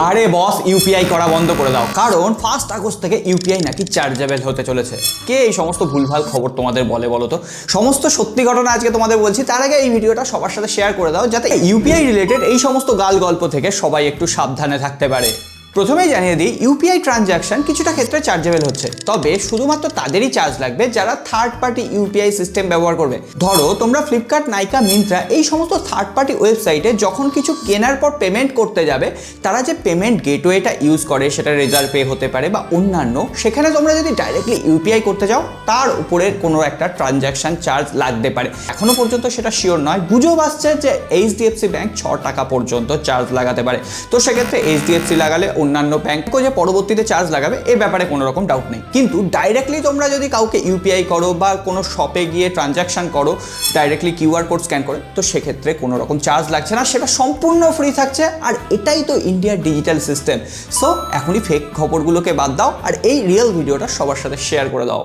আরে বস, ইউপিআই করা বন্ধ করে দাও, কারণ 1 আগস্ট থেকে ইউপিআই নাকি চার্জেবল হতে চলেছে। কে এই সমস্ত ভুলভাল খবর তোমাদের বলে বলো তো? সমস্ত সত্যি ঘটনা আজকে তোমাদের বলছি। তার আগে এই ভিডিওটা সবার সাথে শেয়ার করে দাও, যাতে ইউপিআই রিলেটেড এই সমস্ত গাল গল্প থেকে সবাই একটু সাবধানে থাকতে পারে। প্রথমেই জানিয়ে দিই, ইউপিআই ট্রানজ্যাকশন কিছুটা ক্ষেত্রে চার্জেবল হচ্ছে, তবে শুধুমাত্র তাদেরই চার্জ লাগবে যারা থার্ড পার্টি ইউপিআই সিস্টেম ব্যবহার করবে। ধরো তোমরা ফ্লিপকার্ট, নাইকা, মিন্ত্রা এই সমস্ত থার্ড পার্টি ওয়েবসাইটে যখন কিছু কেনার পর পেমেন্ট করতে যাবে, তারা যে পেমেন্ট গেটওয়েটা ইউজ করে, সেটা রেজাল্ট পে হতে পারে বা অন্যান্য, সেখানে তোমরা যদি ডাইরেক্টলি ইউপিআই করতে যাও, তার উপরে কোনো একটা ট্রানজ্যাকশন চার্জ লাগতে পারে। এখনো পর্যন্ত সেটা শিওর নয়, গুজব আসছে যে এইচডিএফসি ব্যাংক 6 টাকা পর্যন্ত চার্জ লাগাতে পারে। তো সেক্ষেত্রে এইচডিএফসি লাগালে অন্যান্য ব্যাংকও যে পরবর্তীতে চার্জ লাগাবে এ ব্যাপারে কোনো রকম ডাউট নেই। কিন্তু ডাইরেক্টলি তোমরা যদি কাউকে ইউপিআই করো বা কোনো শপে গিয়ে ট্রানজ্যাকশন করো ডাইরেক্টলি কিউআর কোড স্ক্যান করে, তো সেক্ষেত্রে কোনো রকম চার্জ লাগছে না, সেটা সম্পূর্ণ ফ্রি থাকছে। আর এটাই তো ইন্ডিয়ার ডিজিটাল সিস্টেম। সো এখনই ফেক খবরগুলোকে বাদ দাও আর এই রিয়েল ভিডিওটা সবার সাথে শেয়ার করে দাও।